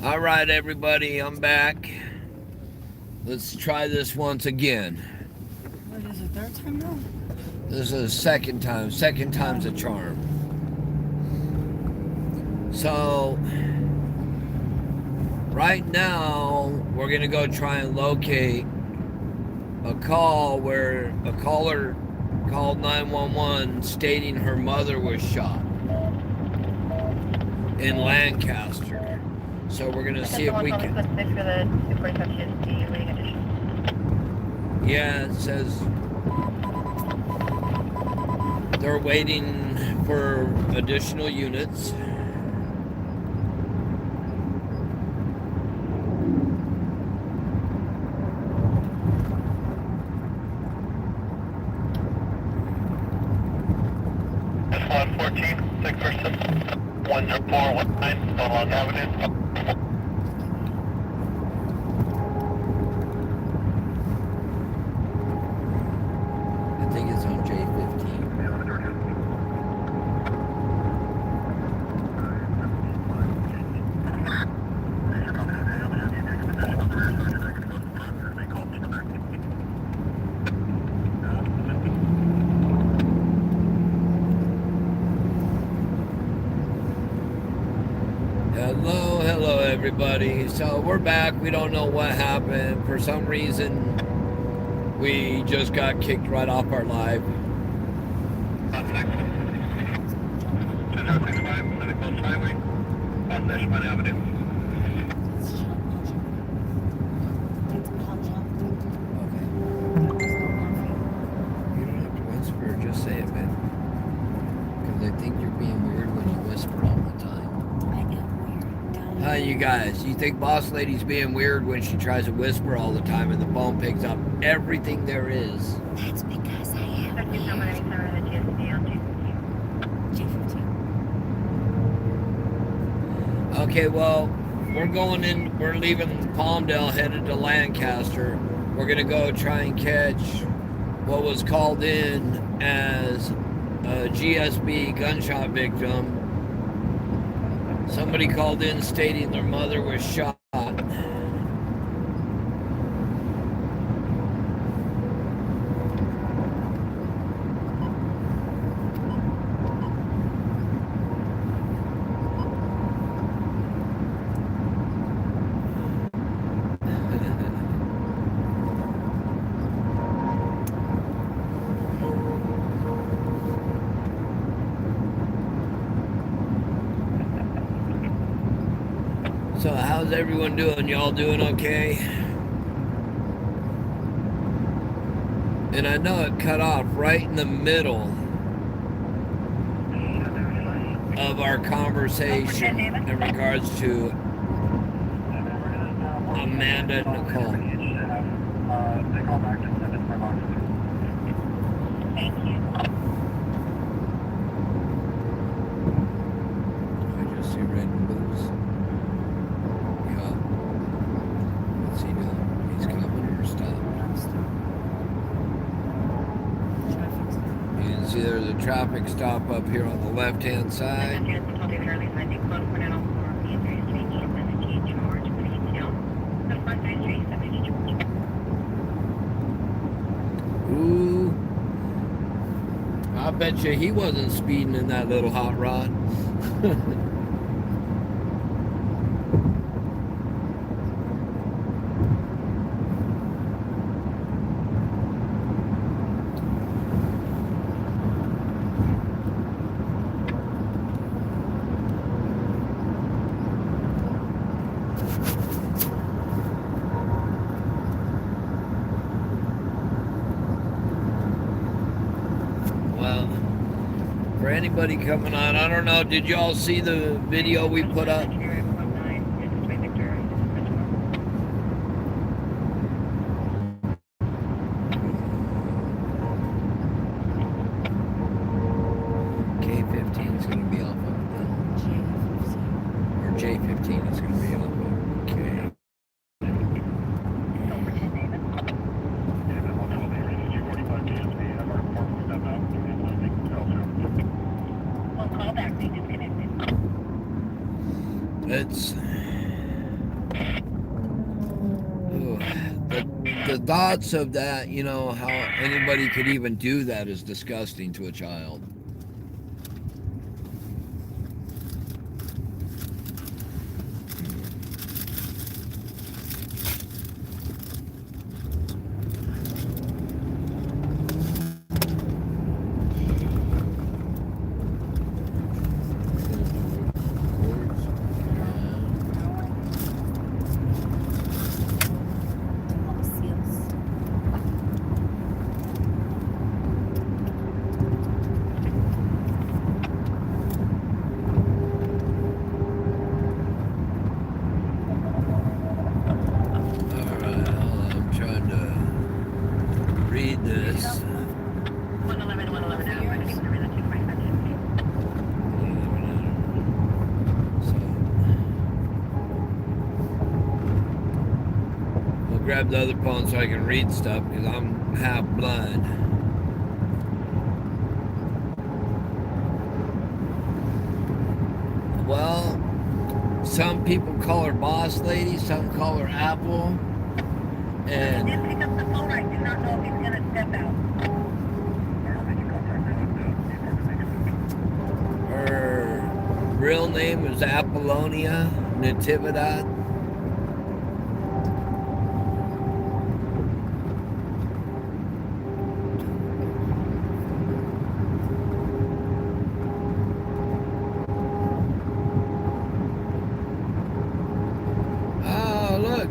All right, everybody, I'm back. Let's try this once again. What is it, third time now? This is the second time. Second time's a charm. So, right now, we're going to go try and locate a call where a caller called 911 stating her mother was shot in Lancaster. So we're going to see if we can... Yeah, it says they're waiting for additional units. That's 114, 6 person, 10419, Long Avenue. I think it's on J15. Hello everybody. So we're back. We don't know what happened. For some reason, we just got kicked right off our live. 2065, Medical Highway, on Nashman Avenue. Okay. You don't have to whisper, just say it, man. Because I think you're being weird when you whisper all the time. I am weird. Hi, you guys. You think Boss Lady's being weird when she tries to whisper all the time and the phone picks up everything there is? That's because I am weird. Okay, well, we're leaving Palmdale, headed to Lancaster. We're going to go try and catch what was called in as a GSB gunshot victim. Somebody called in stating their mother was shot. So how's everyone doing? Y'all doing okay? And I know it cut off right in the middle of our conversation in regards to Amanda and Nicole. Thank you. I just see red boots. Yeah. What's he doing? He's coming or stopped? You can see there's a traffic stop up here on the left-hand side. Ooh. I bet you he wasn't speeding in that little hot rod. Well, for anybody coming on, I don't know, did y'all see the video we put up? K15 is going to be off of or J15 is going to be off of K. Well, call back, they disconnect. It's the thoughts of that, you know, how anybody could even do that is disgusting to a child. Grab the other phone so I can read stuff because I'm half blind. Well, some people call her Boss Lady, some call her Apple, and he did pick up the phone. I do not know if he's gonna step out. her real name is Apollonia Natividad.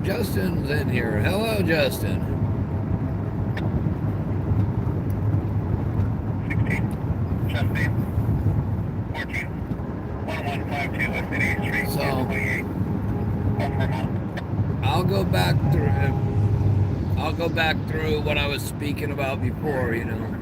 Justin's in here. Hello, Justin. 16, Justin, 14, 1152 West 88th Street, So, 28. I'll go back through what I was speaking about before, you know.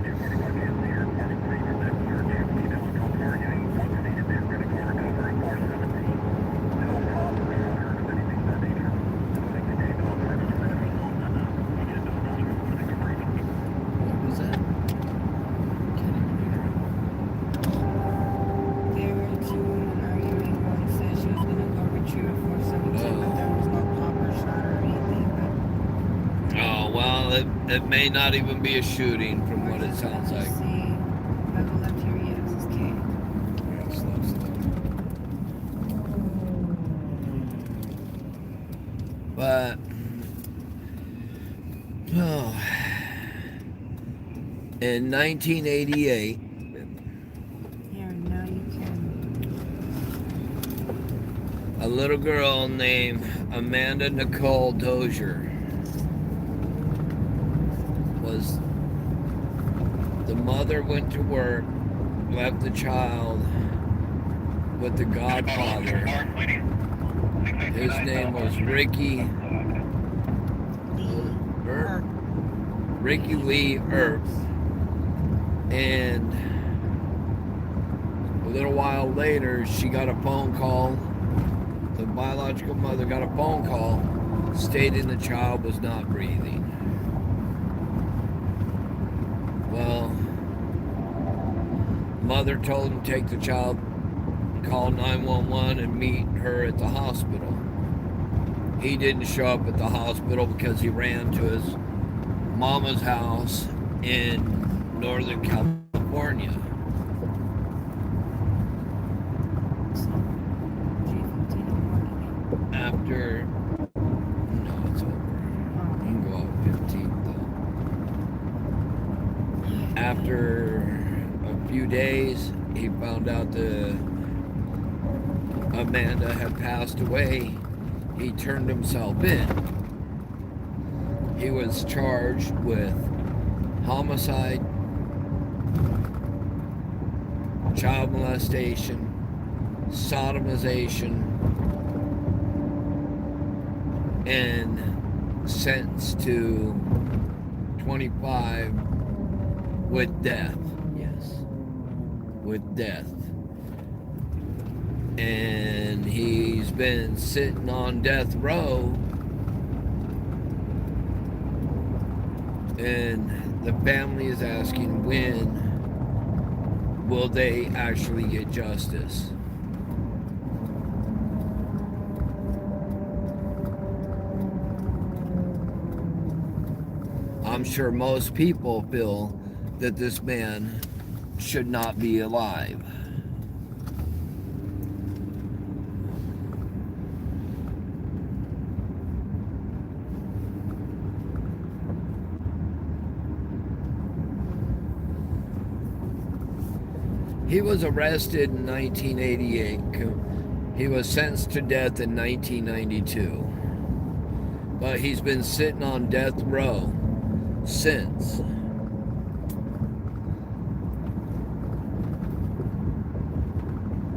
It may not even be a shooting from what it sounds like. But in 1988, a little girl named Amanda Nicole Dozier the mother went to work, left the child with the godfather. His name was Ricky Lee Earp. And a little while later, she got a phone call. The biological mother got a phone call stating the child was not breathing. Well, mother told him to take the child, call 911 and meet her at the hospital. He didn't show up at the hospital because he ran to his mama's house in Northern California. After, no, it's over. You can go up 15th though. After a few days, he found out that Amanda had passed away. He turned himself in. He was charged with homicide, child molestation, sodomization, and sentenced to 25 with death. Yes. With death. And he's been sitting on death row. And the family is asking when will they actually get justice. I'm sure most people feel that this man should not be alive. He was arrested in 1988. He was sentenced to death in 1992. But he's been sitting on death row since.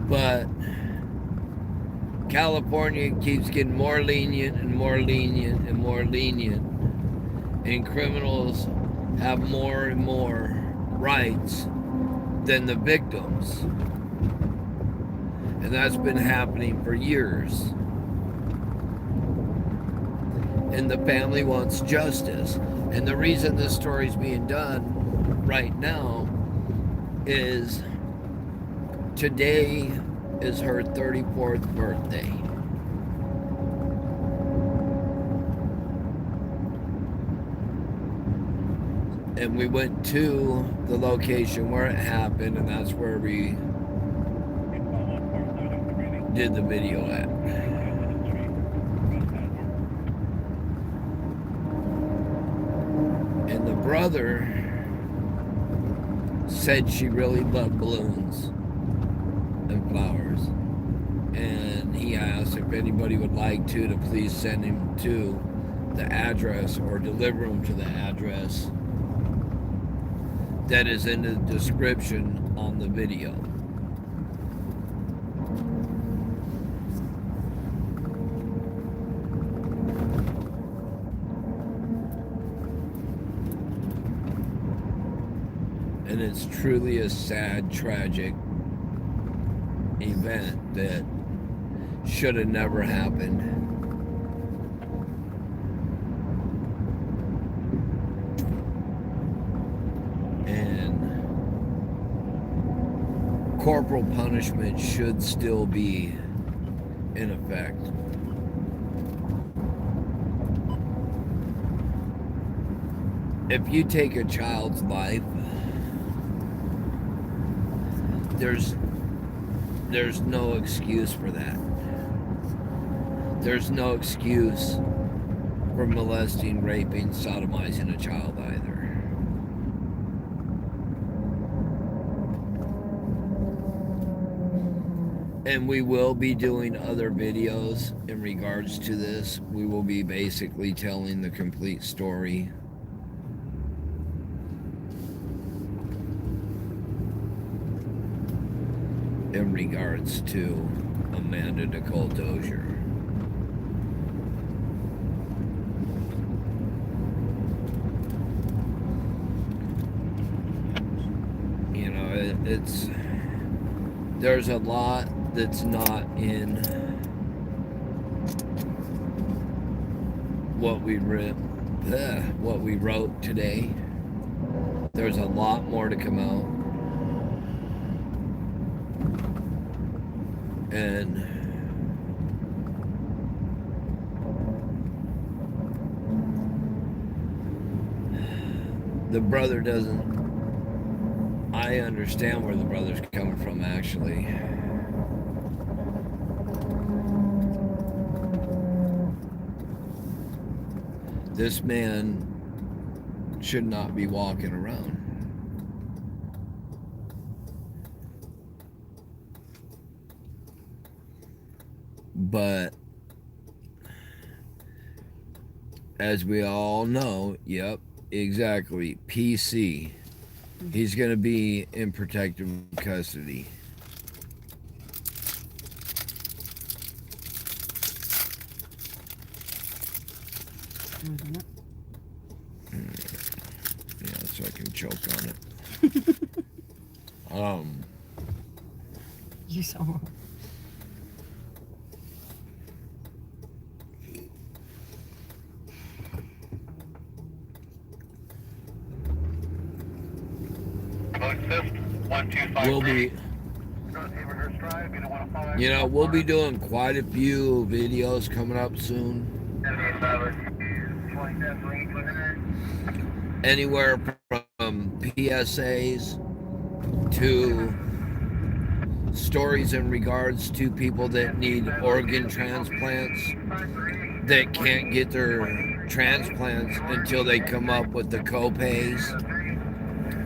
But California keeps getting more lenient and more lenient and more lenient. And criminals have more and more rights than the victims. And that's been happening for years. And the family wants justice. And the reason this story's being done right now is today is her 34th birthday. And we went to the location where it happened, and that's where we did the video at. And the brother said she really loved balloons and flowers. And he asked if anybody would like to please send him to the address or deliver him to the address that is in the description on the video. And it's truly a sad, tragic event that should have never happened. Corporal punishment should still be in effect. If you take a child's life, there's no excuse for that. There's no excuse for molesting, raping, sodomizing a child either. And we will be doing other videos in regards to this. We will be basically telling the complete story. In regards to Amanda Nicole Dozier. You know, there's a lot that's not in what we wrote today. There's a lot more to come out. And the brother doesn't. I understand where the brother's coming from, actually. This man should not be walking around. But as we all know, yep, exactly, PC. He's going to be in protective custody. Yeah, so I can choke on it. You saw. We'll be, you know, we'll be doing quite a few videos coming up soon. anywhere from PSAs to stories in regards to people that need organ transplants that can't get their transplants until they come up with the co-pays,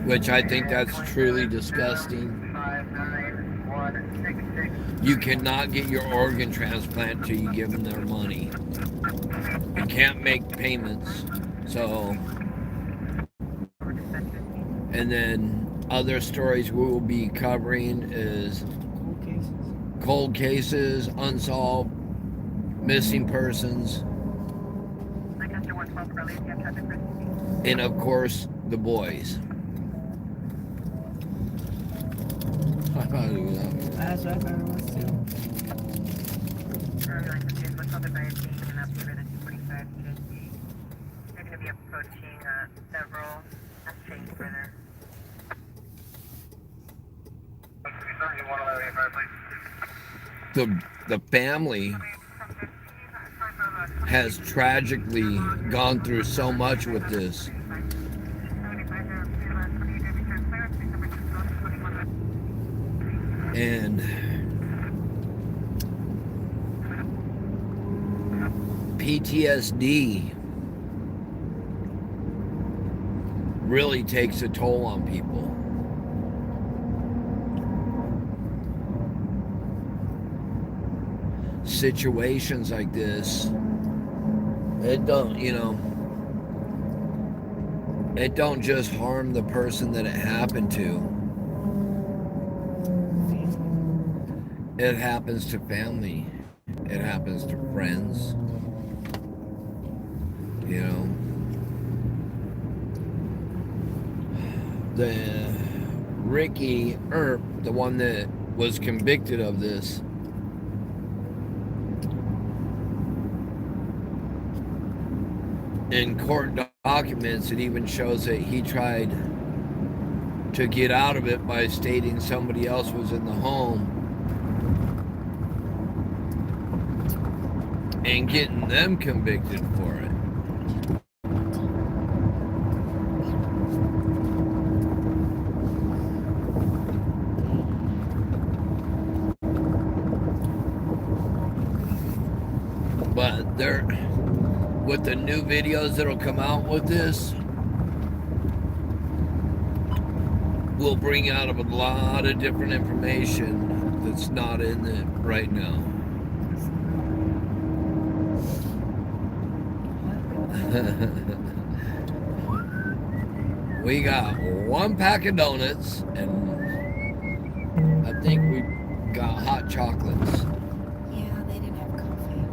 which I think that's truly disgusting. You cannot get your organ transplant until you give them their money. You can't make payments. So, and then other stories we will be covering is cold cases, unsolved, missing persons, and of course, the boys. That's what I thought it was too. They're going to be approaching several chains further. The family has tragically gone through so much with this. And PTSD really takes a toll on people. Situations like this, it don't just harm the person that it happened to. It happens to family. It happens to friends. The Ricky Earp, the one that was convicted of this, in court documents, it even shows that he tried to get out of it by stating somebody else was in the home and getting them convicted for it. But with the new videos that'll come out with this, we'll bring out a lot of different information that's not in it right now. We got one pack of donuts, and I think we got hot chocolates. Yeah, they didn't have coffee.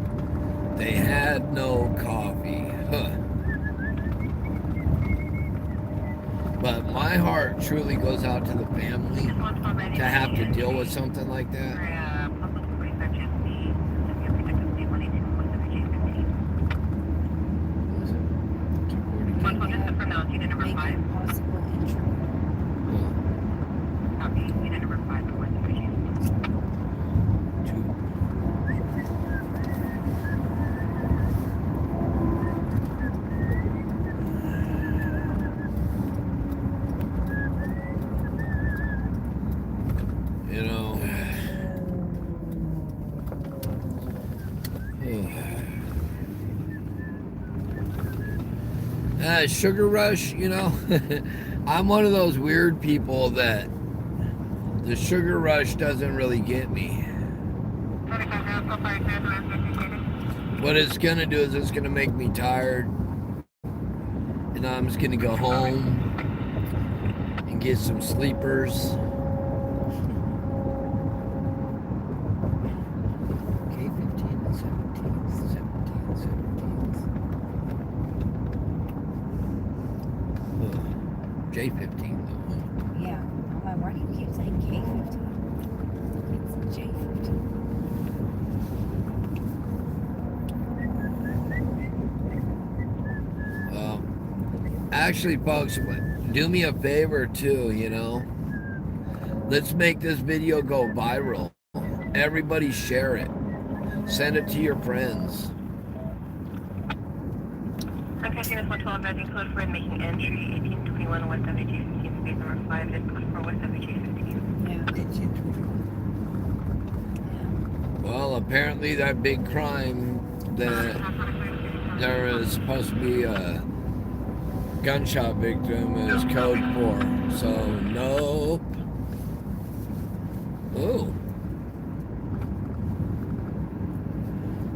They had no coffee. Huh. But my heart truly goes out to the family to have to deal with something like that. Making possible entry. Sugar Rush, I'm one of those weird people that the Sugar Rush doesn't really get me. What it's gonna do is it's gonna make me tired, and I'm just gonna go home and get some sleepers. K15 and 17, 17, 17. J15 though. Yeah. I'm like, why do you keep saying K15? It's J15. Well, actually, folks, do me a favor too, Let's make this video go viral. Everybody share it. Send it to your friends. I'm catching this 112 badging code for making entry 1821 West 7215, space number 5, is code for West 7215. Yeah. 1821. Well, apparently that big crime that there is supposed to be a gunshot victim is code 4. So, nope. Oh.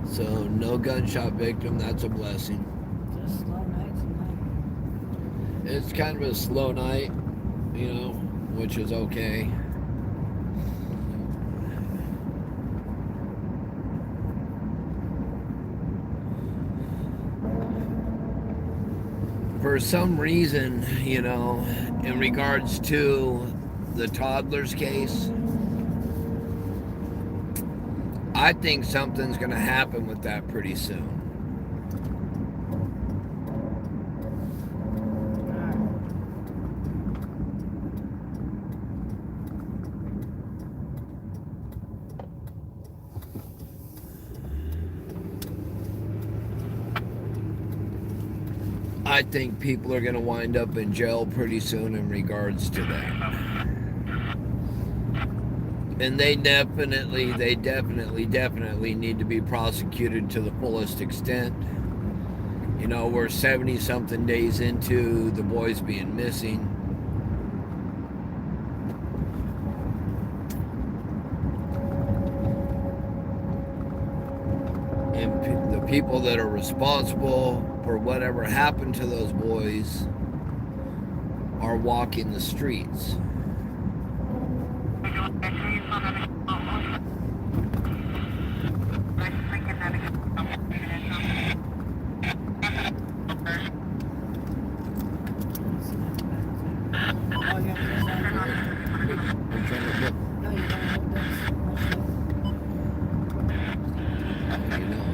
So, no gunshot victim. That's a blessing. Just slow night tonight. It's kind of a slow night, you know, which is okay. For some reason, you know, in regards to the toddlers case, I think something's going to happen with that pretty soon. I think people are going to wind up in jail pretty soon in regards to that. And they definitely need to be prosecuted to the fullest extent. You know, we're 70-something days into the boys being missing. And the people that are responsible for whatever happened to those boys are walking the streets. Oh, you have to go down. I'm trying to look. No, you gotta hold this. You know.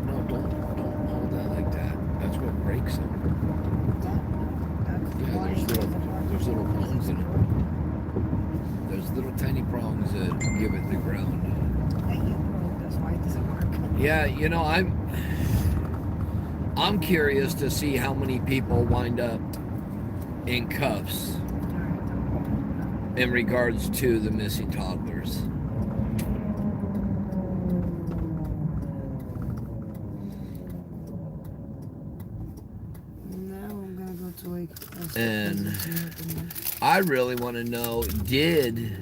No, don't hold that like that. That's what breaks it. That's Yeah, why there's little prongs in it. There's little tiny prongs that give it the ground. that you broke. That's why it doesn't work. Yeah, you know, I'm curious to see how many people wind up in cuffs in regards to the missing toddlers. Now I'm gonna go to like. And I really want to know, did...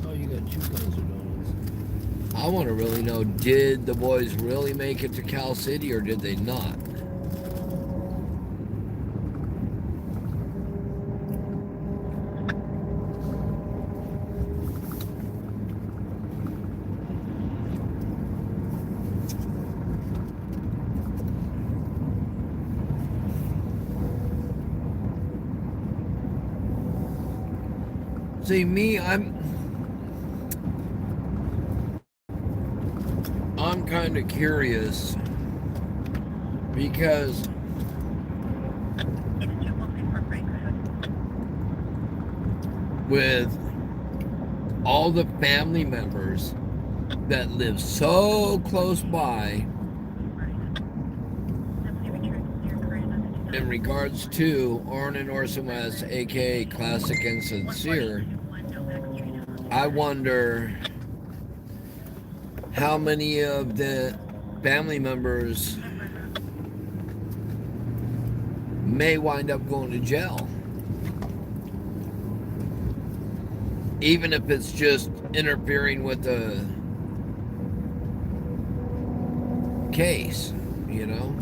Oh, you got 2 kinds of donuts. I want to really know, did the boys really make it to Cal City or did they not? See, me, I'm kind of curious because with all the family members that live so close by in regards to Orrin and Orson West, aka Classic and Sincere, I wonder how many of the family members may wind up going to jail. Even if it's just interfering with the case, you know?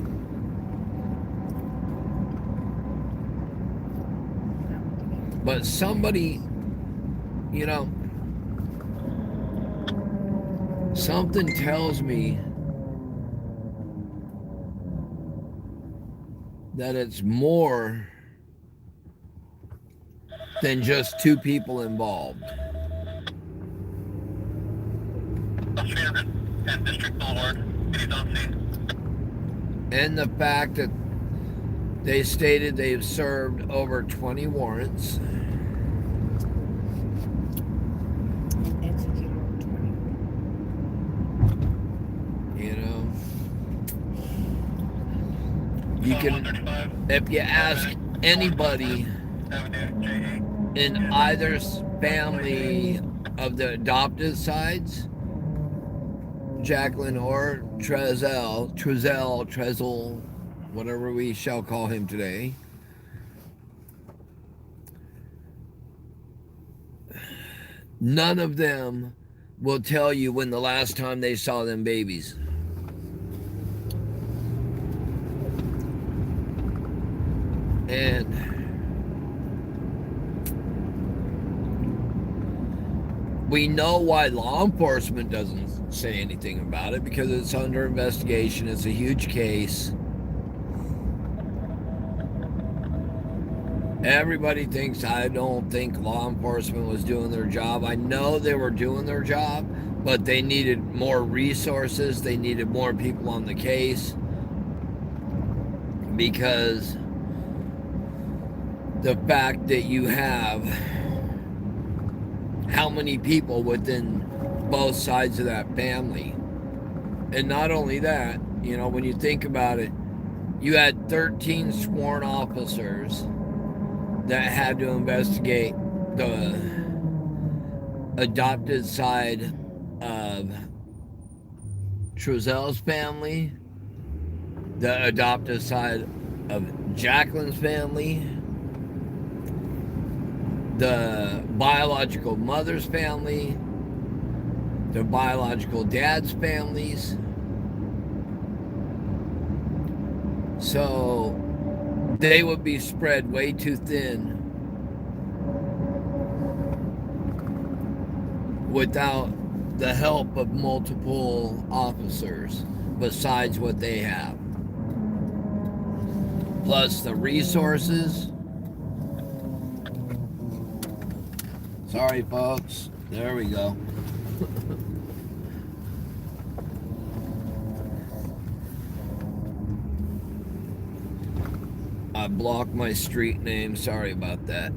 But somebody, you know, something tells me that it's more than just 2 people involved. 10 District Boulevard, it is on scene. And the fact that they stated they've served over 20 warrants. You can, if you ask anybody in either family of the adopted sides, Jacqueline or Trezell, whatever we shall call him today, none of them will tell you when the last time they saw them babies. And we know why law enforcement doesn't say anything about it, because it's under investigation. It's a huge case. Everybody thinks I don't think law enforcement was doing their job. I know they were doing their job, but they needed more resources. They needed more people on the case, because the fact that you have how many people within both sides of that family. And not only that, you know, when you think about it, you had 13 sworn officers that had to investigate the adopted side of Trezell's family, the adopted side of Jacqueline's family, the biological mother's family, the biological dad's families. So they would be spread way too thin without the help of multiple officers besides what they have. Plus the resources. Sorry, folks. There we go. I blocked my street name. Sorry about that.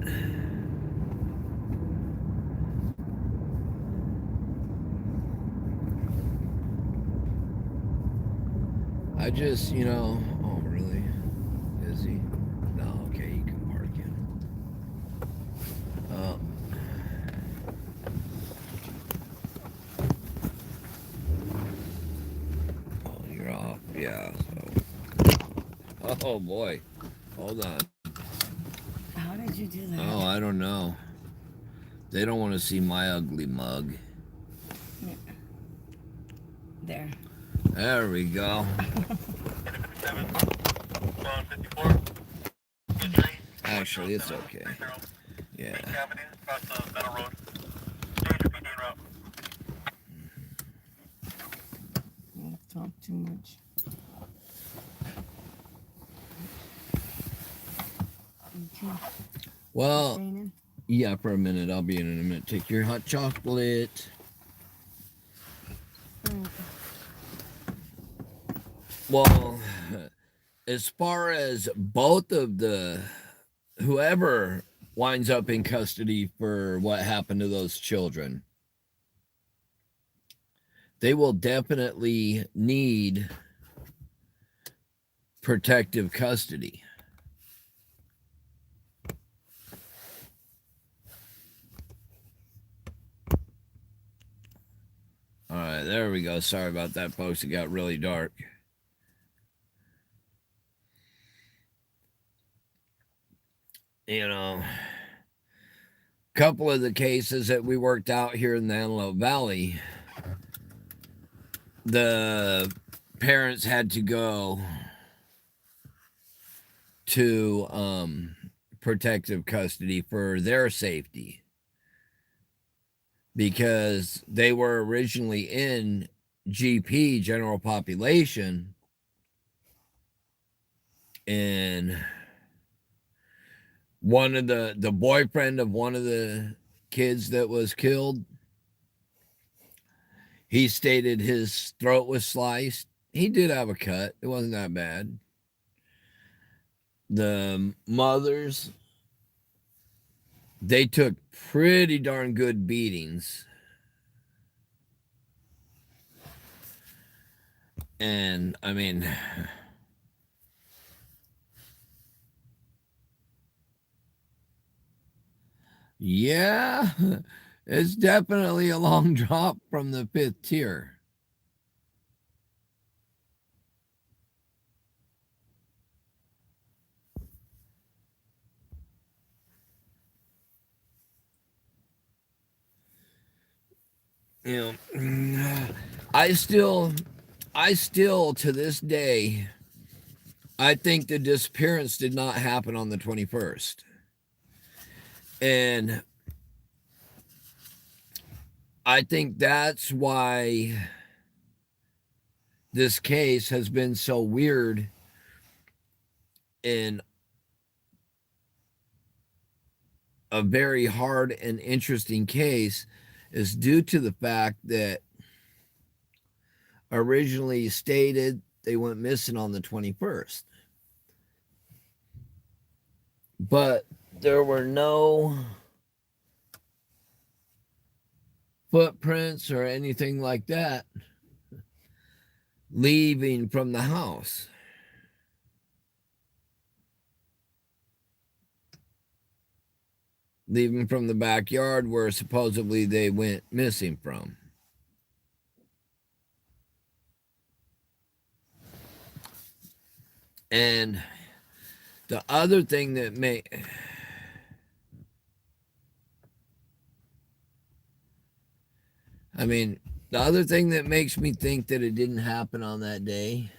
I just, you know... Oh, really? Is he? No, okay, you can park in. Oh, you're off. Yeah, so... Oh, boy. Hold on. How did you do that? Oh, I don't know. They don't want to see my ugly mug. There. There we go. 54. Actually, it's okay. Yeah. Across the Meadow Road. Route. Don't talk too much. Okay. Well, Raining? yeah, for a minute. I'll be in a minute. Take your hot chocolate. Well, as far as both of the, whoever winds up in custody for what happened to those children, they will definitely need protective custody. All right, there we go. Sorry about that, folks. It got really dark. You know, a couple of the cases that we worked out here in the Antelope Valley, the parents had to go to protective custody for their safety, because they were originally in GP, general population, and one of the boyfriend of one of the kids that was killed, he stated his throat was sliced. He did have a cut. It wasn't that bad. The mothers, they took pretty darn good beatings. And, I mean, Yeah, it's definitely a long drop from the 5th tier. You know, I still to this day, I think the disappearance did not happen on the 21st. And I think that's why this case has been so weird and a very hard and interesting case is due to the fact that originally stated they went missing on the 21st. But there were no footprints or anything like that leaving from the house. Leaving from the backyard where supposedly they went missing from. And the other thing that the other thing that makes me think that it didn't happen on that day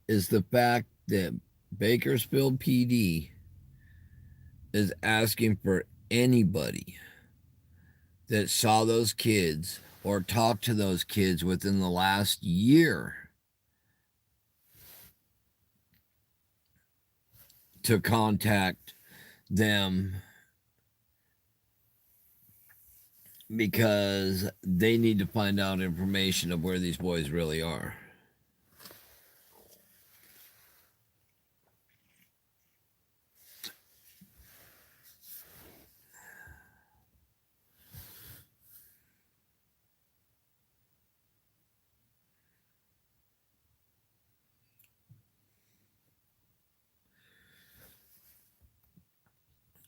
is the fact that Bakersfield PD is asking for anybody that saw those kids or talked to those kids within the last year to contact them because they need to find out information of where these boys really are.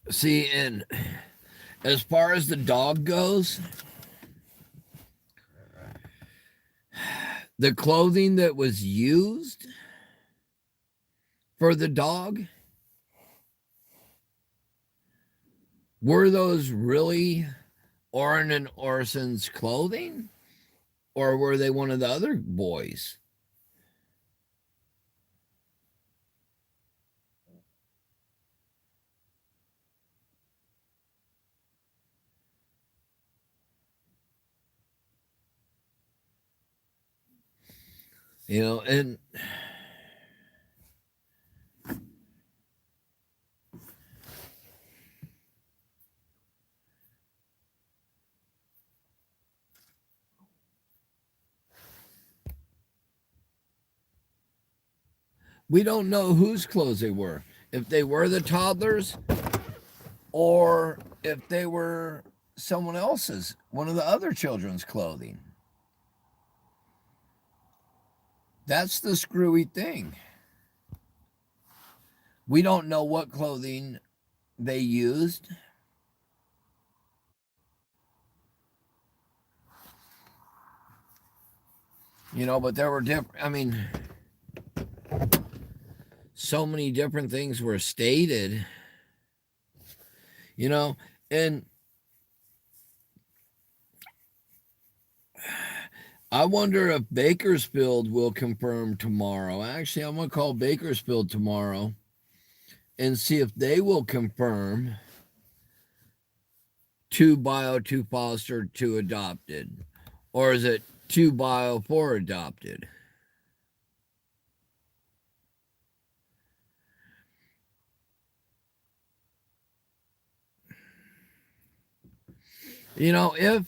See, and as far as the dog goes, the clothing that was used for the dog, were those really Orrin and Orson's clothing? Or were they one of the other boys? You know, and we don't know whose clothes they were. If they were the toddlers or if they were someone else's, one of the other children's clothing. That's the screwy thing. We don't know what clothing they used. You know, but there were different, so many different things were stated, you know, and I wonder if Bakersfield will confirm tomorrow. Actually, I'm going to call Bakersfield tomorrow and see if they will confirm 2 bio, 2 foster, 2 adopted. Or is it 2 bio, 4 adopted? You know, if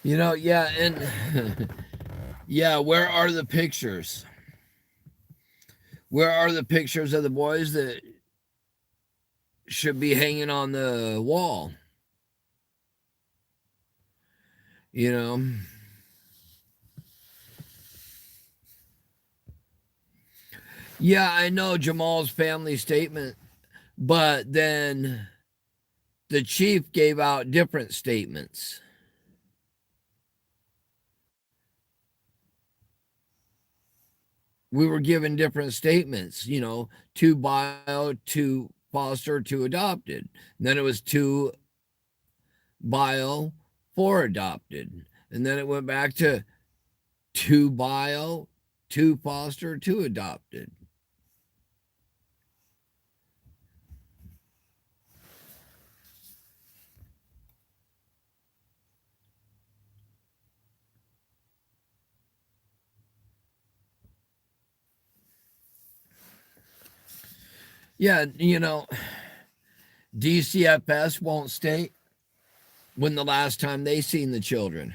Yeah, and yeah, where are the pictures? Where are the pictures of the boys that should be hanging on the wall? You know? Yeah, I know Jamal's family statement, but then the chief gave out different statements. We were given different statements, 2 bio, 2 foster, 2 adopted. And then it was 2 bio, 4 adopted. And then it went back to 2 bio, 2 foster, 2 adopted. Yeah, DCFS won't state when the last time they seen the children.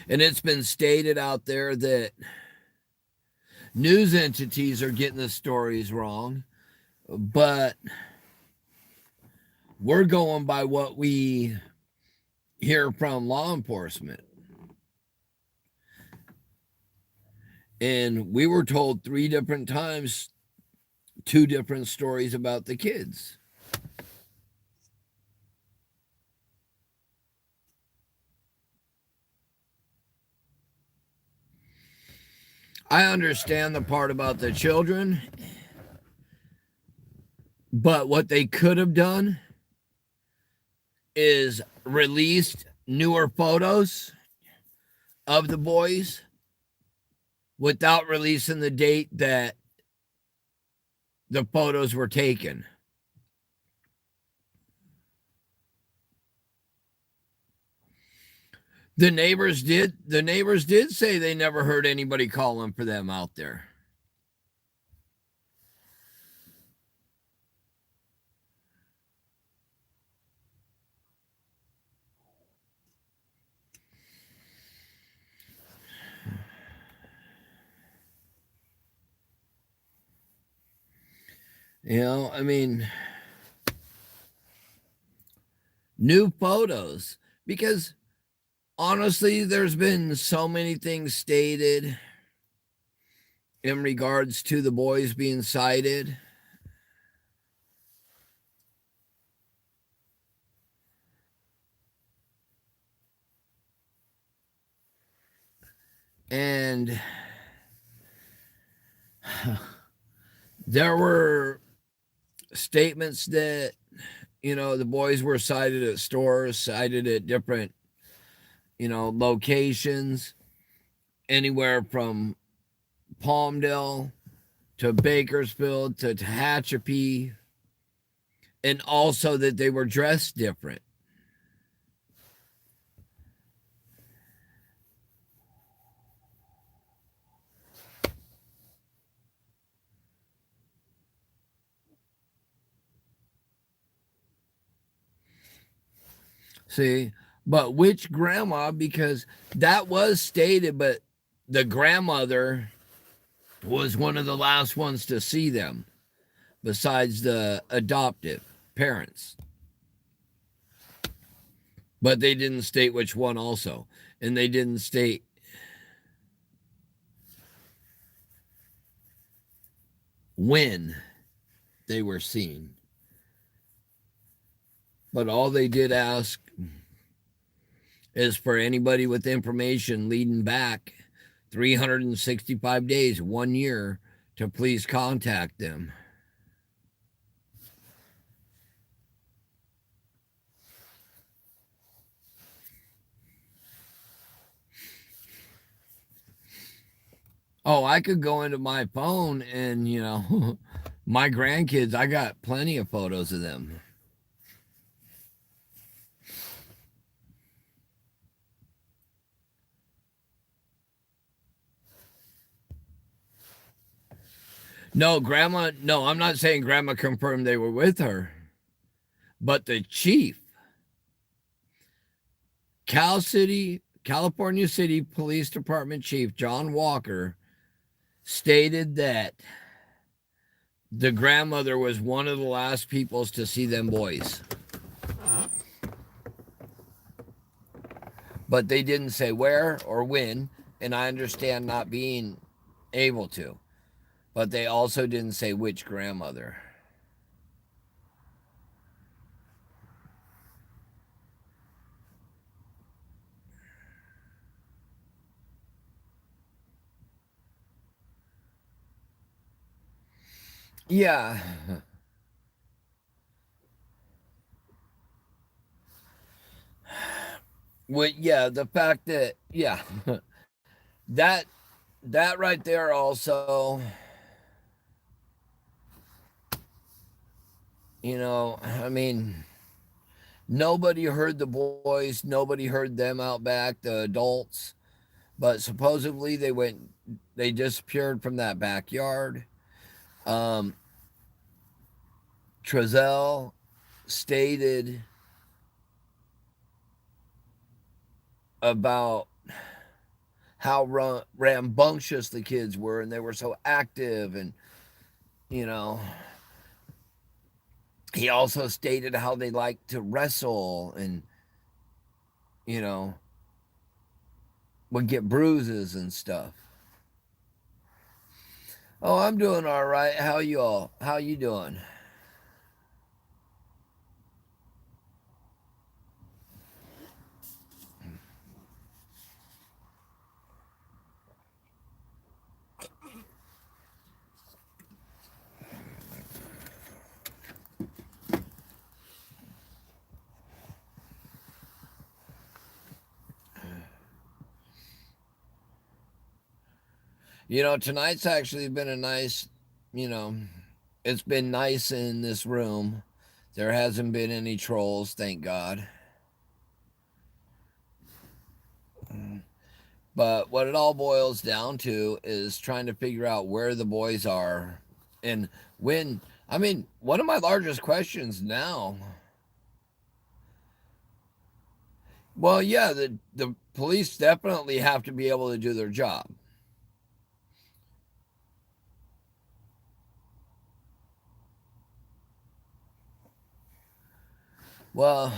And it's been stated out there that news entities are getting the stories wrong, but we're going by what we hear from law enforcement. And we were told 3 different times 2 different stories about the kids. I understand the part about the children, but what they could have done is released newer photos of the boys without releasing the date that the photos were taken. The neighbors did say they never heard anybody calling for them out there. I mean, new photos, because honestly, there's been so many things stated in regards to the boys being sighted. And there were statements that, the boys were sighted at stores, sighted at different, locations, anywhere from Palmdale to Bakersfield to Tehachapi, and also that they were dressed different. See, but which grandma? Because that was stated, but the grandmother was one of the last ones to see them, besides the adoptive parents. But they didn't state which one also. And they didn't state when they were seen. But all they did ask is for anybody with information leading back 365 days, 1 year, to please contact them. Oh, I could go into my phone and, my grandkids, I got plenty of photos of them. No, grandma. No, I'm not saying grandma confirmed they were with her, but the chief, California City Police Department Chief John Walker, stated that the grandmother was one of the last peoples to see them boys. But they didn't say where or when, and I understand not being able to. But they also didn't say which grandmother. Yeah. Well, yeah, the fact that, yeah, that right there also, I mean, nobody heard the boys, nobody heard them out back, the adults, but supposedly they disappeared from that backyard. Trezell stated about how rambunctious the kids were, and they were so active, and he also stated how they liked to wrestle, and would get bruises and stuff. Oh, I'm doing all right. How you doing? Tonight's actually been a nice, it's been nice in this room. There hasn't been any trolls, thank God. But what it all boils down to is trying to figure out where the boys are and when. I mean, one of my largest questions now. Well, yeah, the police definitely have to be able to do their job. Well,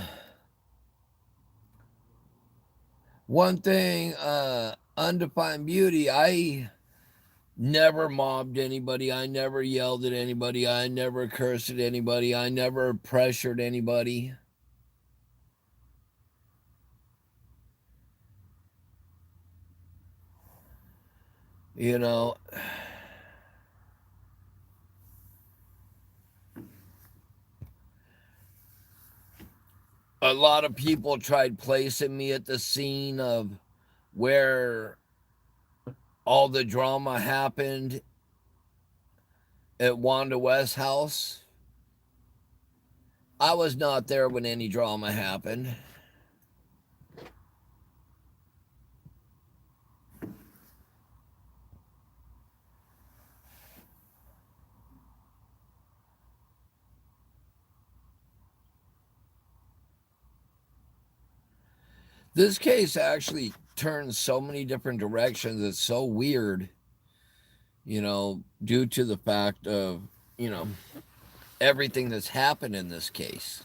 one thing, Undefined Beauty, I never mobbed anybody. I never yelled at anybody. I never cursed at anybody. I never pressured anybody. A lot of people tried placing me at the scene of where all the drama happened at Wanda West's house. I was not there when any drama happened. This case actually turns so many different directions. It's so weird, due to the fact of, everything that's happened in this case.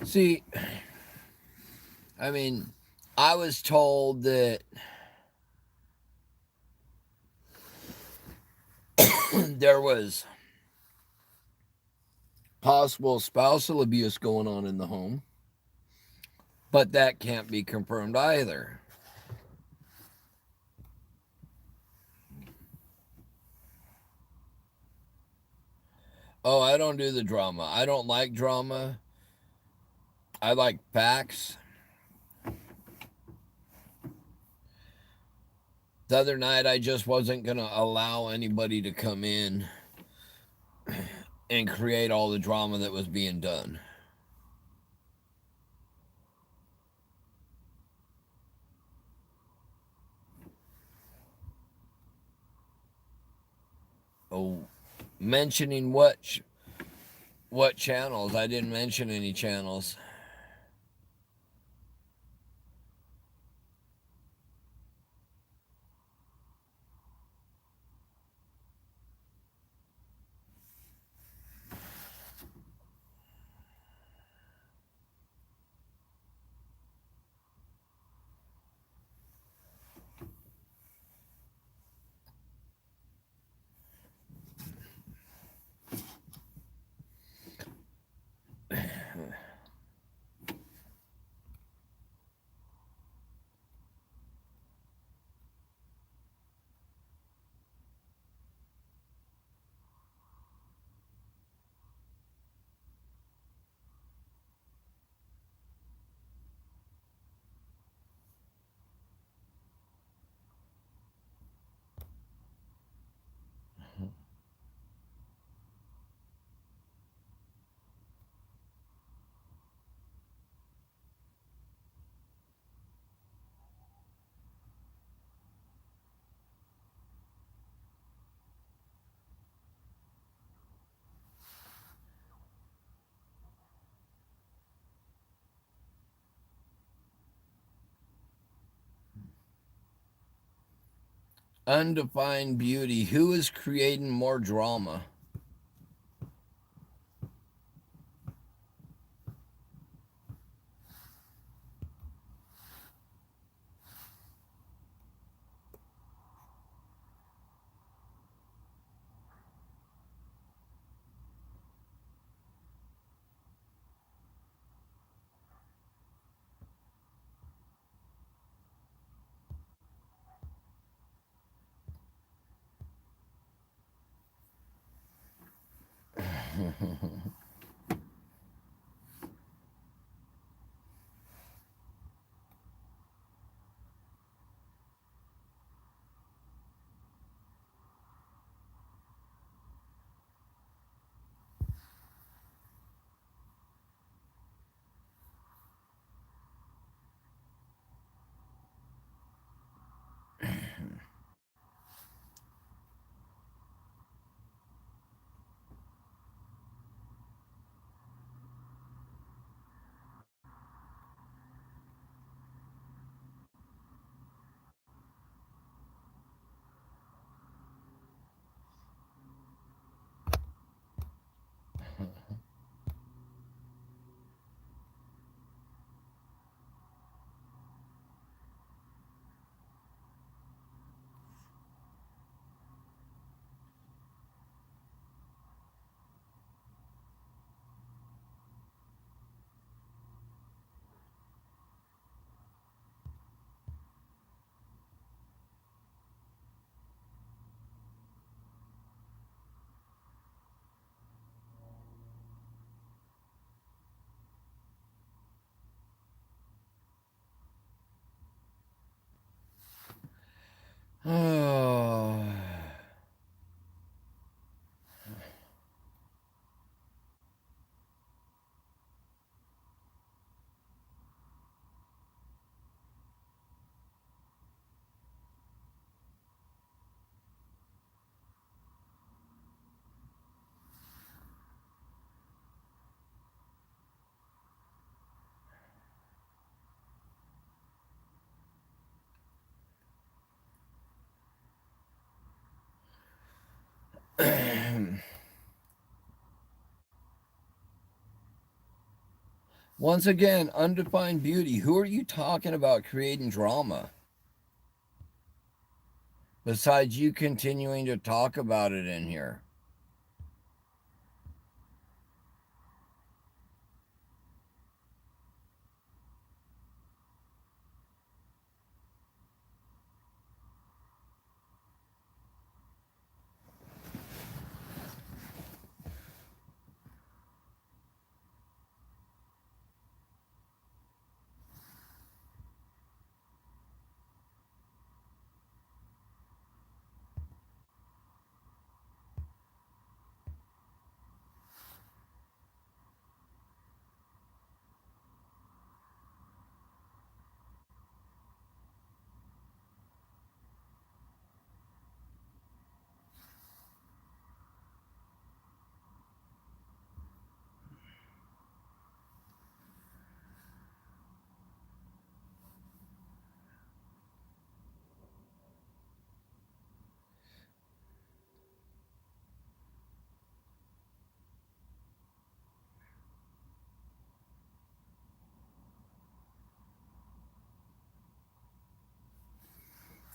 See, I mean, I was told that there was possible spousal abuse going on in the home. But that can't be confirmed either. Oh, I don't do the drama. I don't like drama. I like facts. The other night, I just wasn't going to allow anybody to come in and create all the drama that was being done. Oh, mentioning what channels? I didn't mention any channels. Undefined beauty. Who is creating more drama? Oh. Once again, undefined beauty. Who are you talking about creating drama? Besides you continuing to talk about it in here.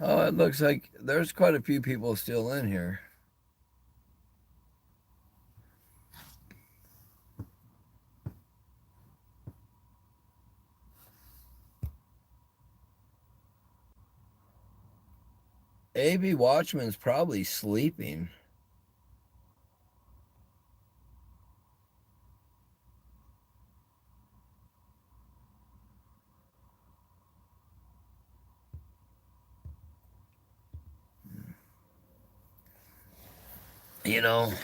Oh, it looks like there's quite a few people still in here. AB Watchman's probably sleeping. You know,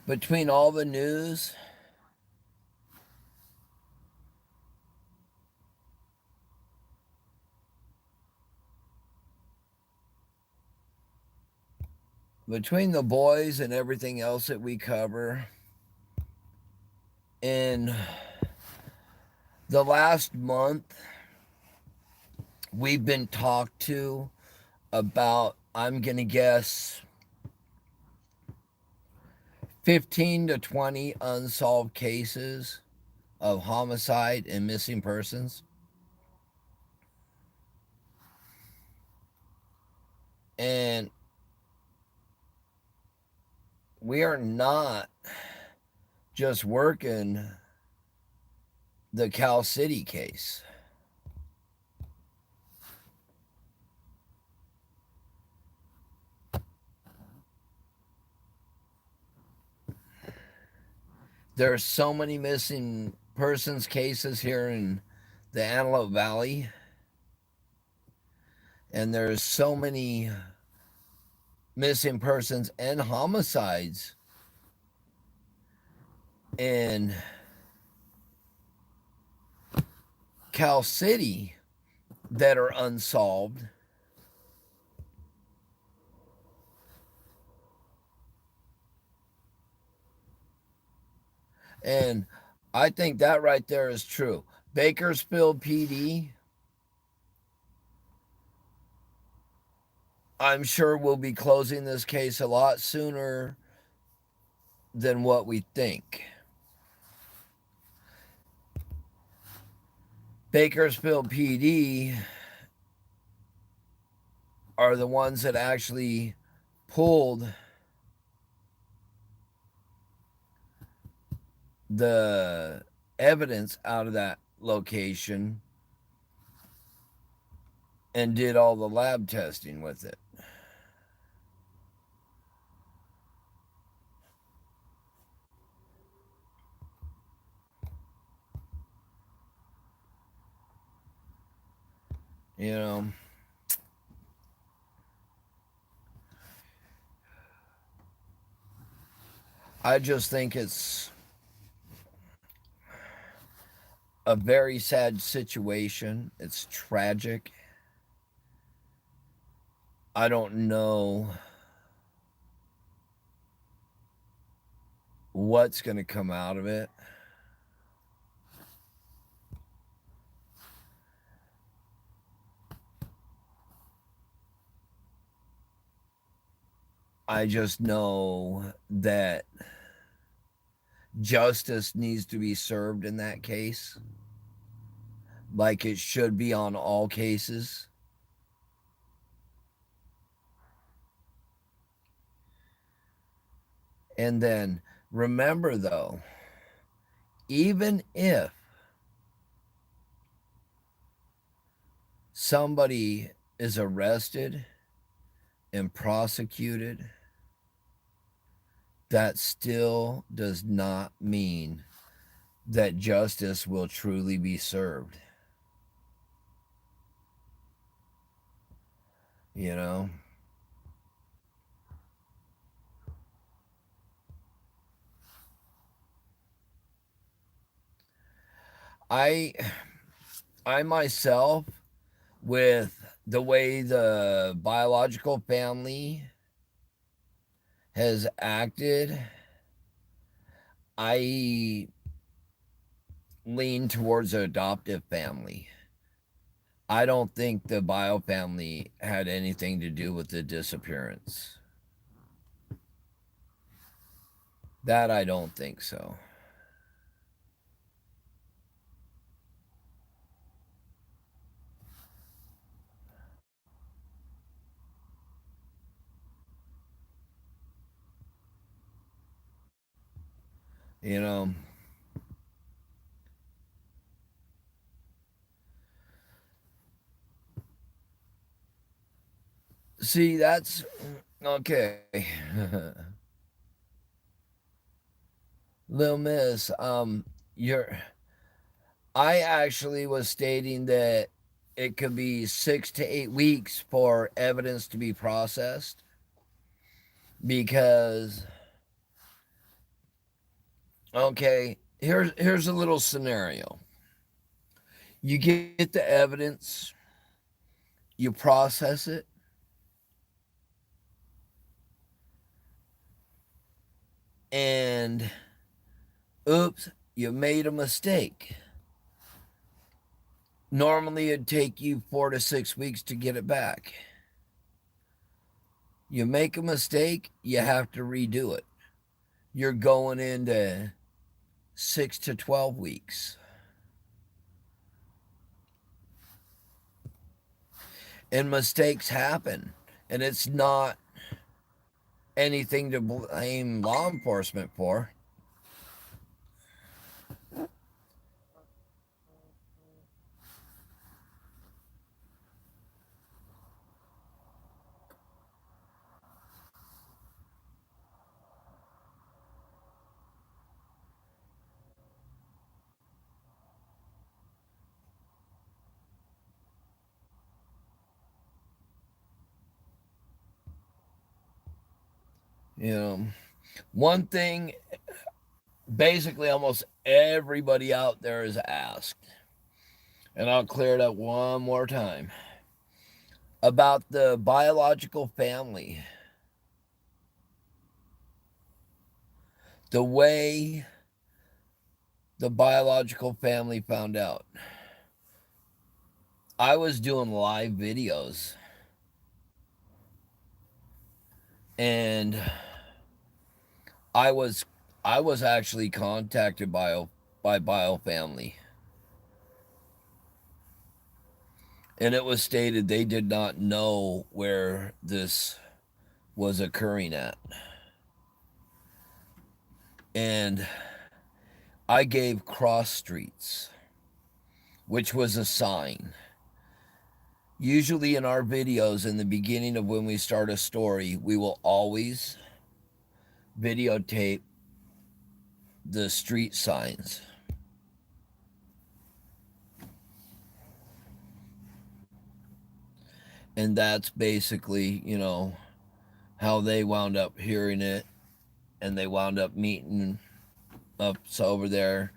between all the news, between the boys and everything else that we cover, in the last month, we've been talked to about, I'm going to guess, 15 to 20 unsolved cases of homicide and missing persons. And we are not just working the Cal City case. There are so many missing persons cases here in the Antelope Valley. And there's so many missing persons and homicides in Cal City that are unsolved. And I think that right there is true. Bakersfield PD, I'm sure we'll be closing this case a lot sooner than what we think. Bakersfield PD are the ones that actually pulled the evidence out of that location and did all the lab testing with it. You know, I just think it's a very sad situation. It's tragic. I don't know what's going to come out of it. I just know that justice needs to be served in that case, like it should be on all cases. And then remember, though, even if somebody is arrested and prosecuted, that still does not mean that justice will truly be served. You know? I myself, with the way the biological family has acted, I lean towards an adoptive family. I don't think the bio family had anything to do with the disappearance. That I don't think so. You know, see, that's okay. Lil Miss, you're I actually was stating that it could be 6 to 8 weeks for evidence to be processed because okay, here's a little scenario. You get the evidence, you process it, and oops, you made a mistake. Normally it'd take you 4 to 6 weeks to get it back. You make a mistake, you have to redo it. You're going into 6 to 12 weeks. And mistakes happen. And it's not anything to blame law enforcement for. You know, one thing basically almost everybody out there is asked, and I'll clear it up one more time about the biological family. The way the biological family found out. I was doing live videos and I was actually contacted by BioFamily. And it was stated they did not know where this was occurring at. And I gave cross streets, which was a sign. Usually in our videos, in the beginning of when we start a story, we will always videotape the street signs. And that's basically, you know, how they wound up hearing it, and they wound up meeting up over there.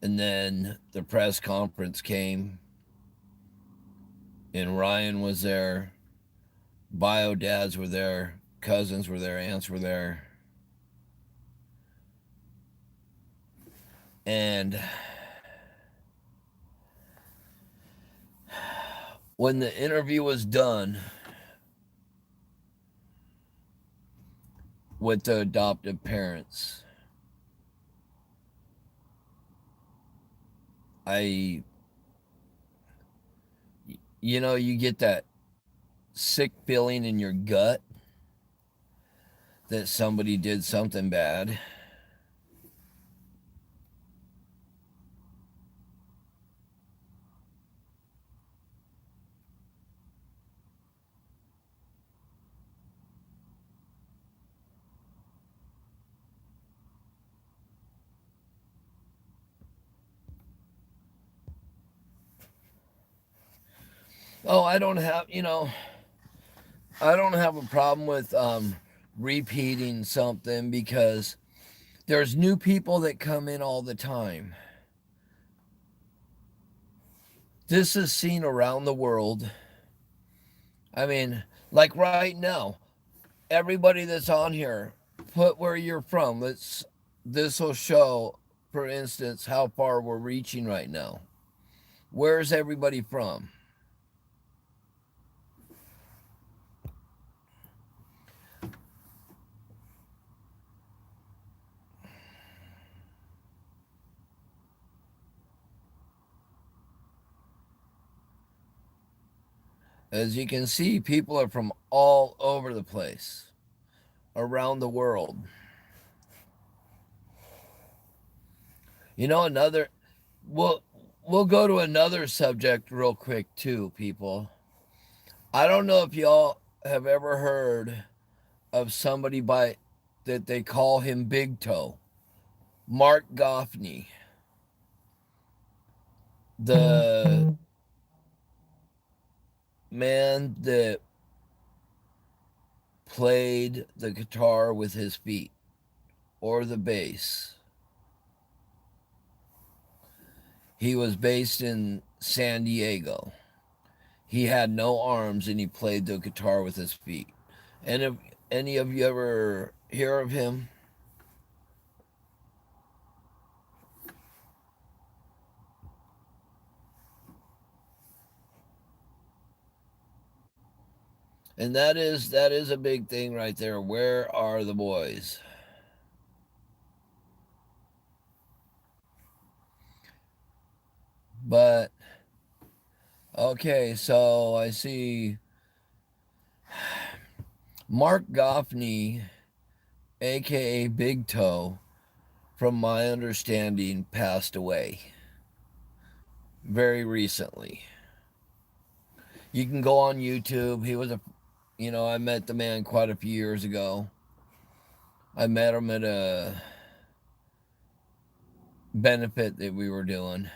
And then the press conference came, and Ryan was there, bio dads were there, cousins were there, aunts were there. And when the interview was done with the adoptive parents, you know, you get that sick feeling in your gut that somebody did something bad. Oh, I don't have, you know, I don't have a problem with repeating something because there's new people that come in all the time. This is seen around the world. I mean, like right now, everybody that's on here, put where you're from. This will show, for instance, how far we're reaching right now. Where's everybody from? As you can see, people are from all over the place, around the world. You know, we'll we'll go to another subject real quick too, people. I don't know if y'all have ever heard of somebody by that they call him Big Toe, Mark Goffney, the man that played the guitar with his feet or the bass. He was based in San Diego. He had no arms and he played the guitar with his feet. And if any of you ever hear of him? And that is a big thing right there. Where are the boys? But okay, so I see Mark Goffney, aka Big Toe, from my understanding, passed away very recently. You can go on YouTube. I met the man quite a few years ago. I met him at a benefit that we were doing.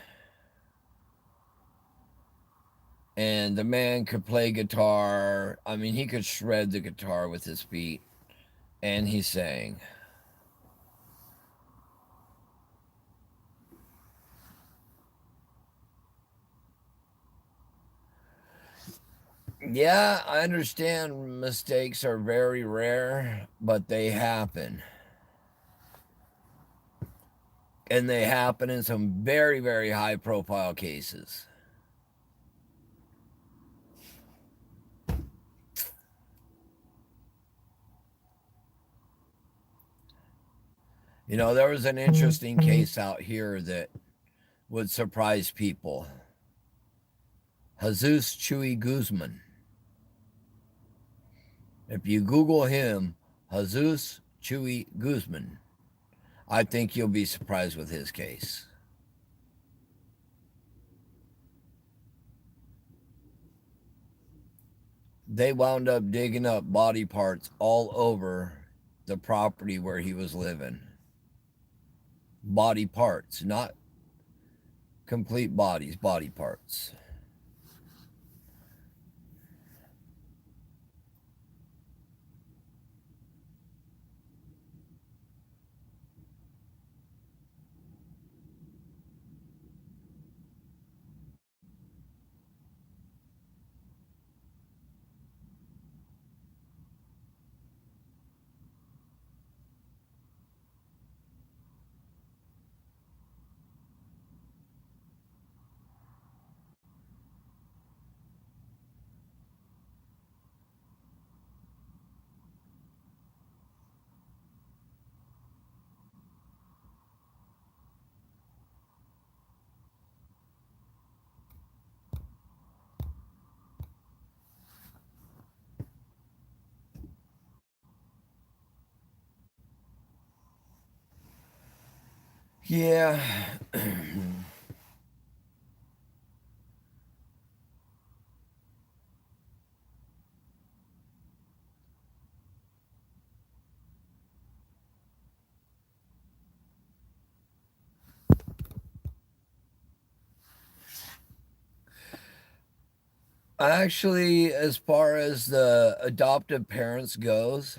And the man could play guitar. I mean, he could shred the guitar with his feet. And he sang. Yeah, I understand mistakes are very rare, but they happen. And they happen in some very, very high profile cases. You know, there was an interesting case out here that would surprise people. Jesus Chuy Guzman. If you Google him, Jesus Chuy Guzman, I think you'll be surprised with his case. They wound up digging up body parts all over the property where he was living. Body parts, not complete bodies, body parts. Yeah. Actually, as far as the adoptive parents goes,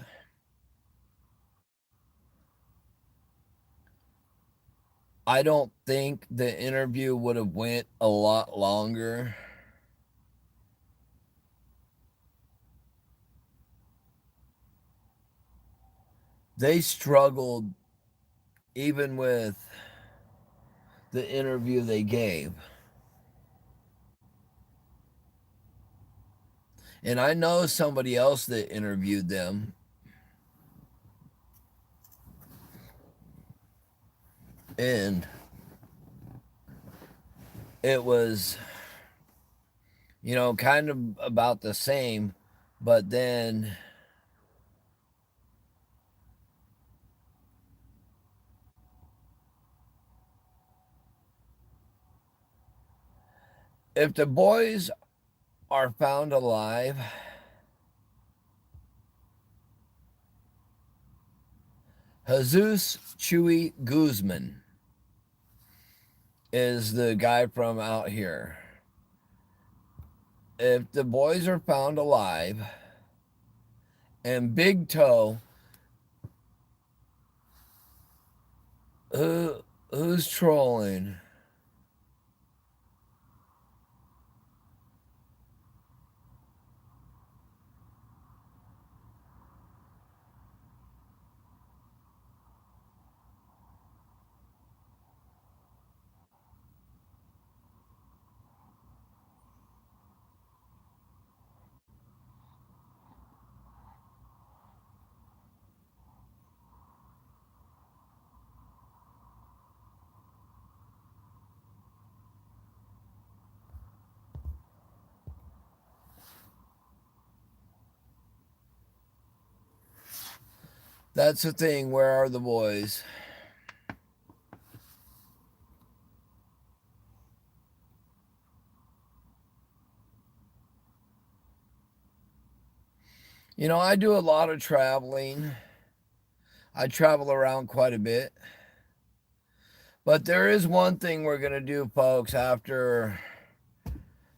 I don't think the interview would have went a lot longer. They struggled even with the interview they gave. And I know somebody else that interviewed them. And it was, kind of about the same, but then If the boys are found alive, Jesus Chuy Guzman is the guy from out here. If the boys are found alive and Big Toe, who's trolling? That's the thing. Where are the boys? You know, I do a lot of traveling. I travel around quite a bit. But there is one thing we're going to do, folks, after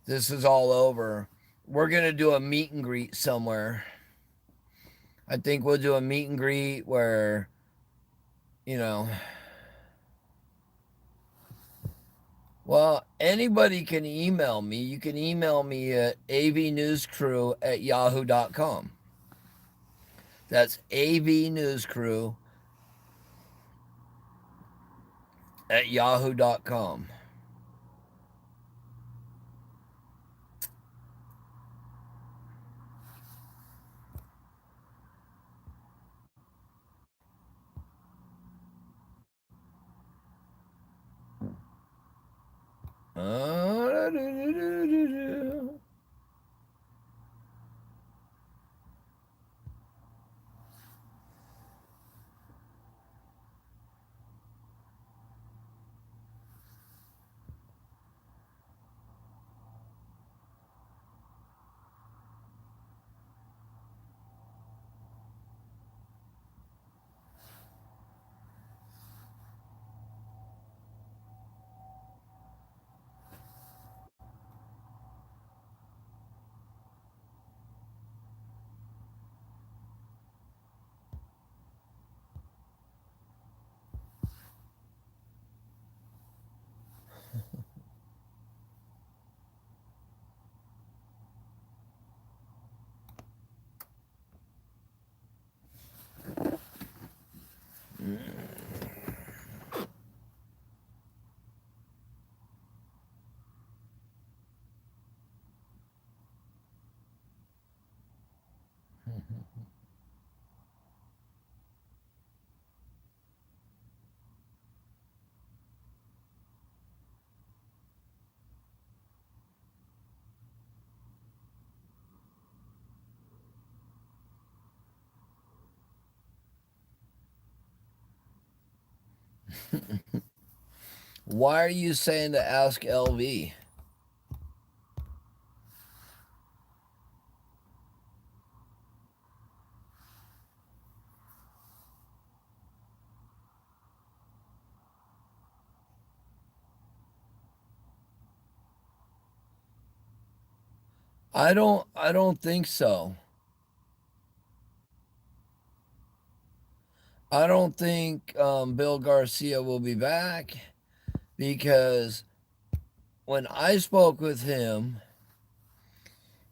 this is all over. We're going to do a meet and greet somewhere. I think we'll do a meet and greet where, you know, well, anybody can email me. You can email me at avnewscrew@yahoo.com. That's avnewscrew@yahoo.com. Why are you saying to ask LV? I don't think so. I don't think Bill Garcia will be back because when I spoke with him,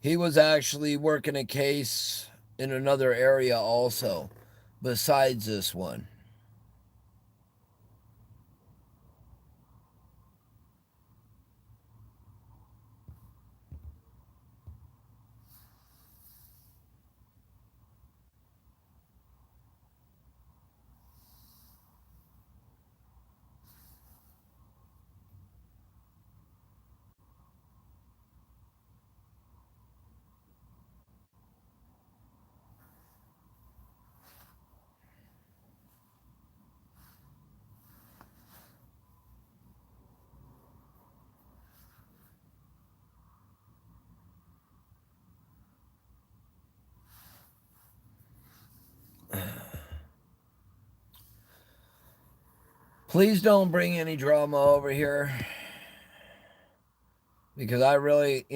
he was actually working a case in another area also, besides this one. Please don't bring any drama over here. Because I really,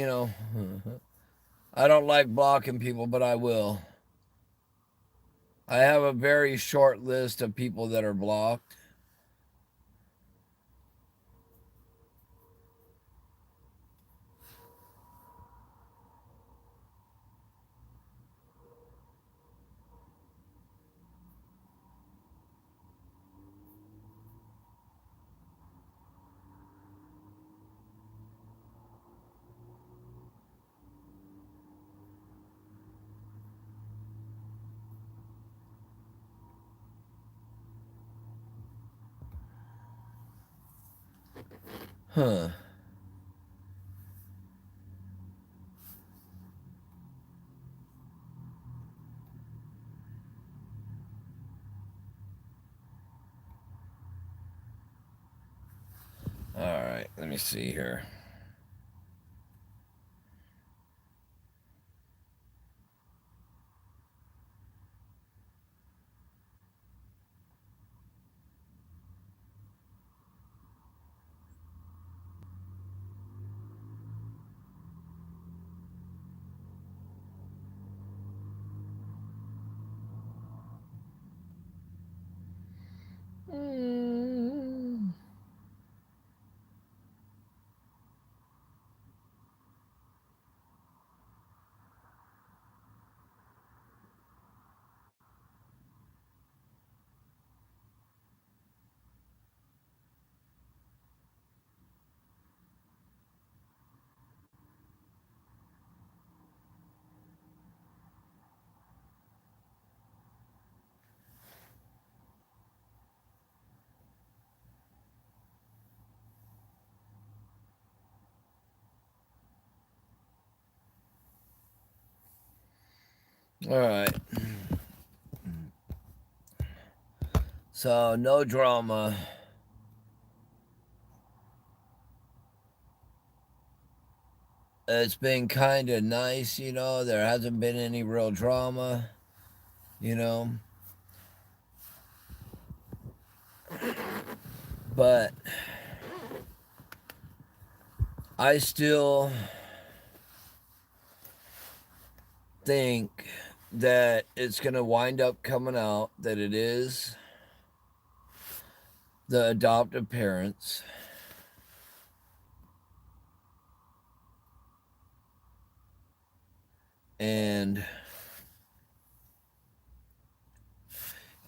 I don't like blocking people, but I will. I have a very short list of people that are blocked. Huh. All right, let me see here. All right. So, no drama. It's been kind of nice, There hasn't been any real drama, But I still think that it's going to wind up coming out that it is the adoptive parents. And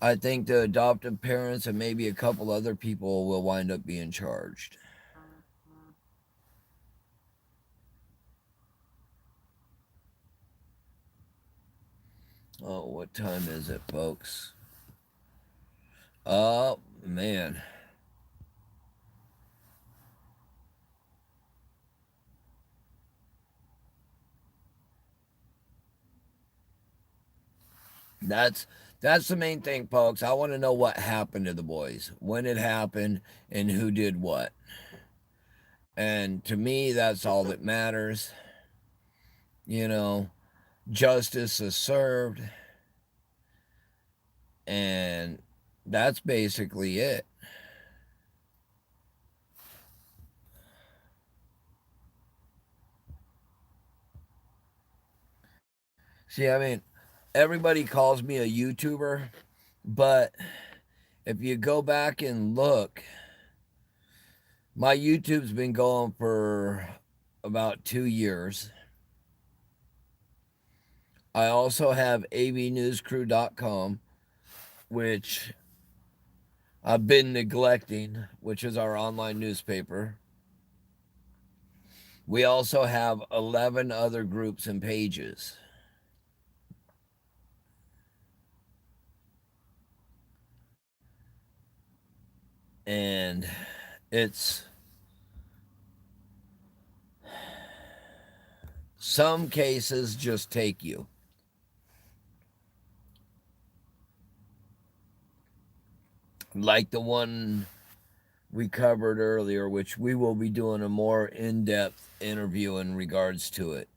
I think the adoptive parents and maybe a couple other people will wind up being charged. Oh, what time is it, folks? Oh, man. That's the main thing, folks. I want to know what happened to the boys, when it happened, and who did what. And to me, that's all that matters. Justice is served. And that's basically it. See, I mean, everybody calls me a YouTuber, but if you go back and look, my YouTube's been going for about 2 years. I also have avnewscrew.com, which I've been neglecting, which is our online newspaper. We also have 11 other groups and pages. And it's some cases just take you. Like the one we covered earlier, which we will be doing a more in-depth interview in regards to it.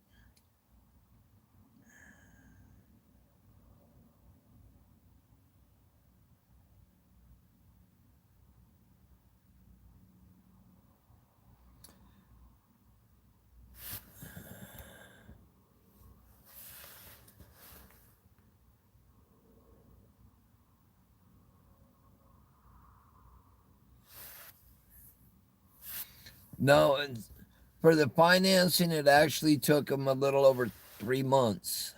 No, and for the financing, it actually took him a little over 3 months,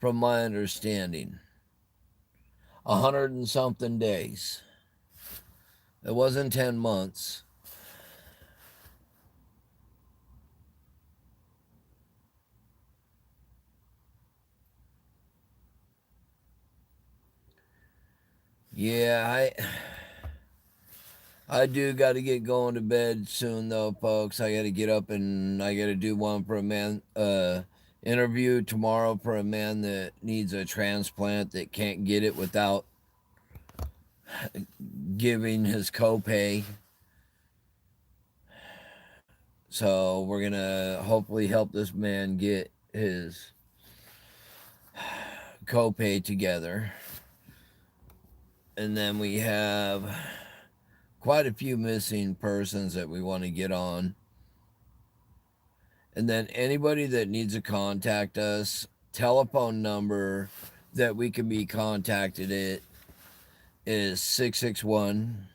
from my understanding. 100 and something days. It wasn't 10 months. Yeah, I do got to get going to bed soon, though, folks. I got to get up and I got to do one for a man, interview tomorrow for a man that needs a transplant that can't get it without giving his copay. So we're going to hopefully help this man get his copay together. And then we have quite a few missing persons that we want to get on. And then anybody that needs to contact us, telephone number that we can be contacted at is 661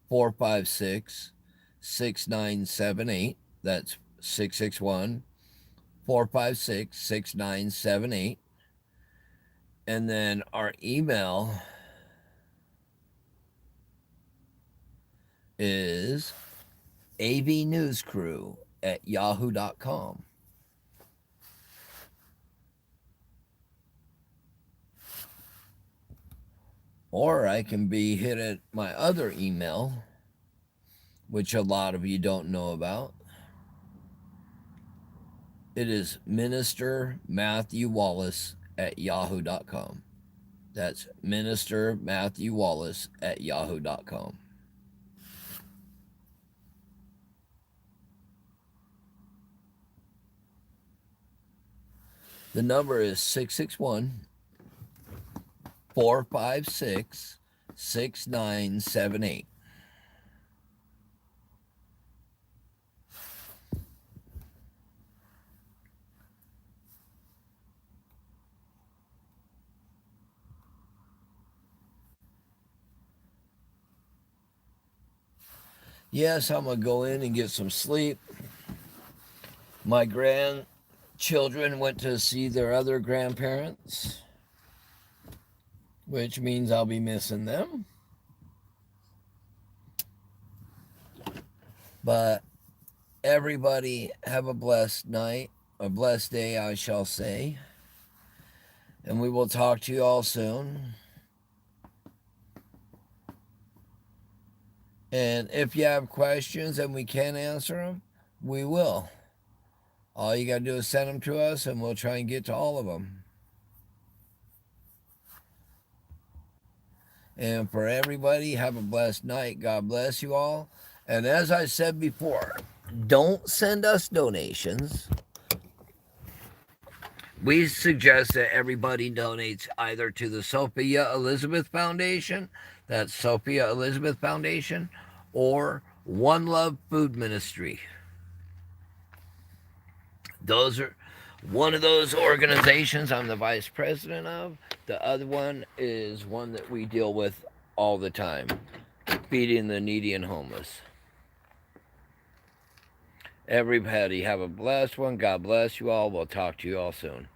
456 6978. That's 661 456 6978. And then our email is avnewscrew@yahoo.com. Or I can be hit at my other email, which a lot of you don't know about. It is Minister Matthew Wallace@yahoo.com. That's Minister Matthew Wallace@yahoo.com. The number is 661 456 6978. Yes, I'm going to go in and get some sleep. My grandchildren went to see their other grandparents, which means I'll be missing them. But everybody have a blessed night, a blessed day, I shall say. And we will talk to you all soon. And if you have questions and we can't answer them, we will. All you got to do is send them to us and we'll try and get to all of them. And for everybody, have a blessed night. God bless you all. And as I said before, don't send us donations. We suggest that everybody donates either to the Sophia Elizabeth Foundation, that's Sophia Elizabeth Foundation, or One Love Food Ministry. Those are one of those organizations I'm the vice president of. The other one is one that we deal with all the time, feeding the needy and homeless. Everybody have a blessed one. God bless you all. We'll talk to you all soon.